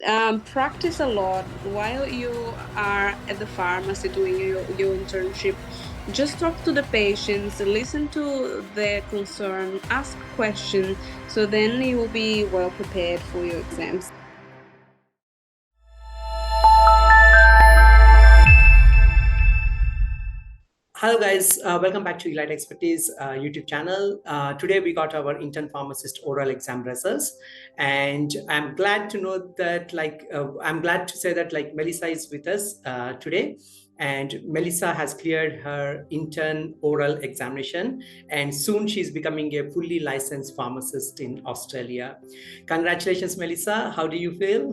Practice a lot while you are at the pharmacy doing your internship. Just talk to the patients, listen to their concern, ask questions, so then you will be well prepared for your exams. Hello guys, welcome back to Elite Expertise YouTube channel. Today we got our intern pharmacist oral exam results, and I'm glad to know that I'm glad to say that Melissa is with us today, and Melissa has cleared her intern oral examination, and soon she's becoming a fully licensed pharmacist in Australia. Congratulations, Melissa. How do you feel?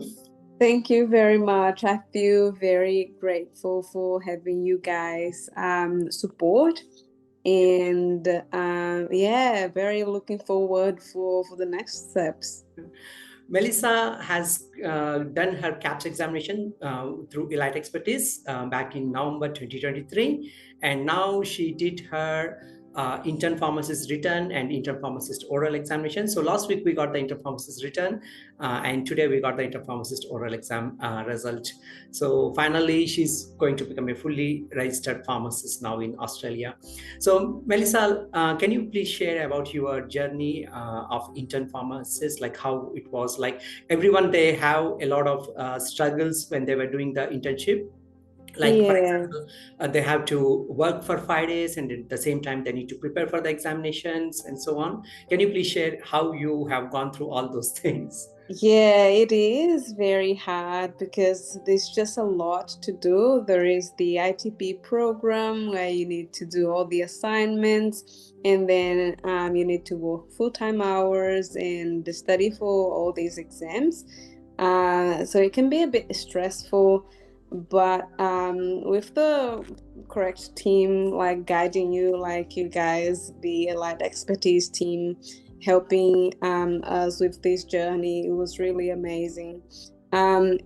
Thank you very much. I feel very grateful for having you guys support, and yeah, very looking forward for the next steps. Melissa has done her KAPS examination through Elite Expertise back in November 2023, and now she did her intern pharmacist written and intern pharmacist oral examination. So last week we got the intern pharmacist written, and today we got the intern pharmacist oral exam result. So finally, she's going to become a fully registered pharmacist now in Australia. So, Melissa, can you please share about your journey of intern pharmacist, like how it was? Like everyone, they have a lot of struggles when they were doing the internship. Like for Yeah. example, they have to work for 5 days, and at the same time they need to prepare for the examinations and so on. Can you please share how you have gone through all those things? Yeah, it is very hard because there's just a lot to do. There is the ITP program where you need to do all the assignments, and then you need to work full-time hours and study for all these exams. So it can be a bit stressful, but with the correct team like guiding you, like you guys, the Allied Expertise team, helping us with this journey. It was really amazing. And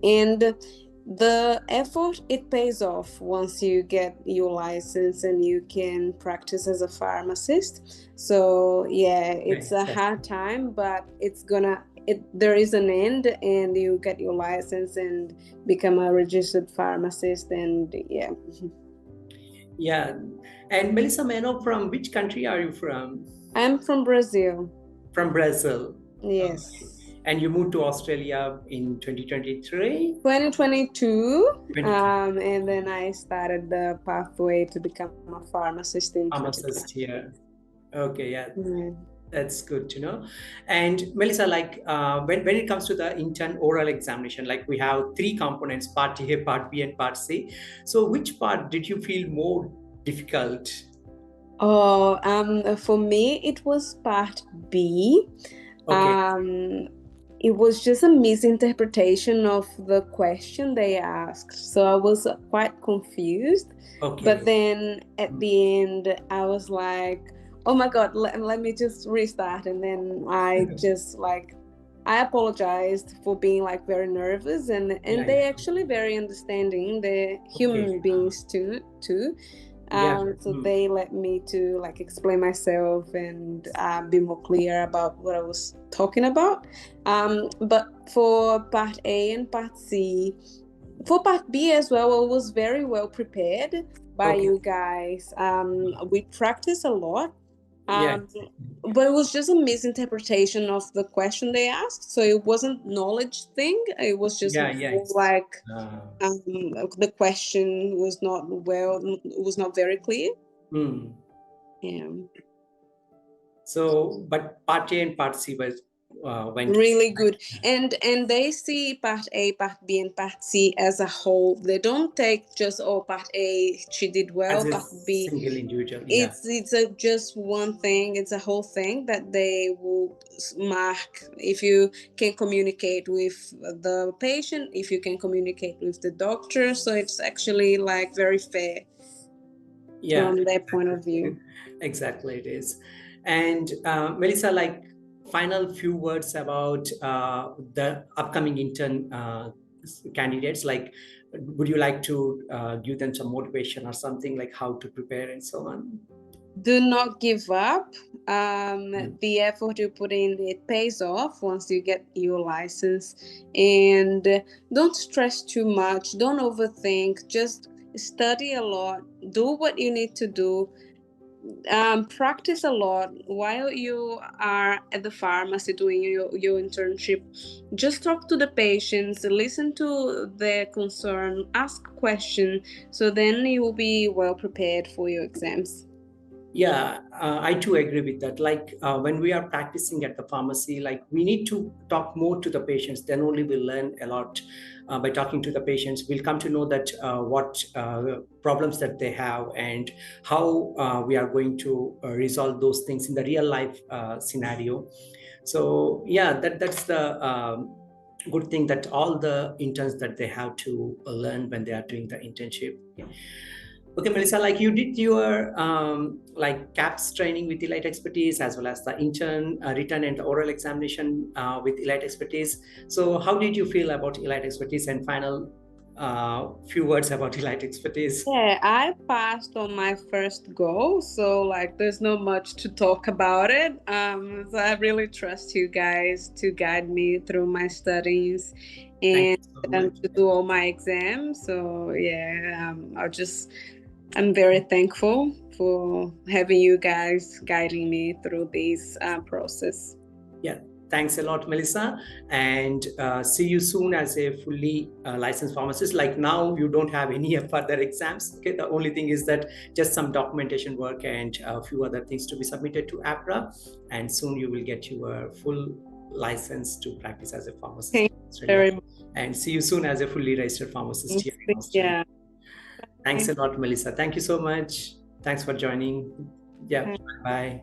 the effort, it pays off once you get your license and you can practice as a pharmacist. So yeah, it's Okay, a that's hard time, but there is an end, and you get your license and become a registered pharmacist. And yeah. yeah. And Melissa, may I know from which country are you from? I'm from Brazil. From Brazil. Okay. Yes. And you moved to Australia in 2023? 2022, 2020. and then I started the pathway to become a pharmacist in 2020. Pharmacist here. Okay, yeah, Yeah. that's good to know. And Melissa, when it comes to the intern oral examination, like we have three components: part A, part B, and part C. So which part did you feel more difficult? Oh, for me, it was part B. Okay, Um, it was just a misinterpretation of the question they asked. So I was quite confused. But okay. then at the end, I was like, oh my God, let me just restart. And then I apologized for being like very nervous, Yeah, and yeah. they actually very understanding. They're Okay. human beings too. Yeah. So they let me to like explain myself and be more clear about what I was talking about. But for part A and part C, for part B as well, I was very well prepared by Okay. you guys. We practiced a lot, Yeah. um, but it was just a misinterpretation of the question they asked. So it wasn't knowledge thing. It was just Yeah, yeah. more like Uh, the question was not very clear. hmm. Yeah. So, but part A and part C was went. Really good. And they see part A, part B, and part C as a whole. They don't take just, oh, part A she did well, As a part B. single individual. Yeah. It's just one thing. It's a whole thing that they will mark if you can communicate with the patient, if you can communicate with the doctor. So it's actually like very fair Yeah, from their point of exactly. view. Exactly, it is. And Melissa, like final few words about the upcoming intern candidates. Like, would you like to give them some motivation or something like how to prepare and so on? do not give up. The effort you put in, it pays off once you get your license. And don't stress too much. Don't overthink. Just study a lot. Do what you need to do. Practice a lot while you are at the pharmacy doing your internship. Just talk to the patients, listen to their concern, ask questions, so then you will be well prepared for your exams. Yeah, I too agree with that. Like when we are practicing at the pharmacy, like we need to talk more to the patients. Then only we'll learn a lot. By talking to the patients, we'll come to know that what problems that they have and how we are going to resolve those things in the real life scenario. So yeah, that's the good thing that all the interns that they have to learn when they are doing the internship. Okay, Melissa, like you did your like KAPS training with Elite Expertise as well as the intern written and the oral examination with Elite Expertise. So how did you feel about Elite Expertise, and final few words about Elite Expertise? Yeah, I passed on my first go, so like there's not much to talk about it. So I really trust you guys to guide me through my studies Thank and you so much. to do all my exams. So yeah, I'm very thankful for having you guys guiding me through this process. Yeah, thanks a lot, Melissa, and see you soon as a fully licensed pharmacist. Like now, you don't have any further exams. Okay, the only thing is that just some documentation work and a few other things to be submitted to APRA, and soon you will get your full license to practice as a pharmacist Thank in you Australia. very much. And see you soon as a fully registered pharmacist here in Australia. Yeah. Thanks a lot, Melissa. Thank you so much. Thanks for joining. Yeah, bye.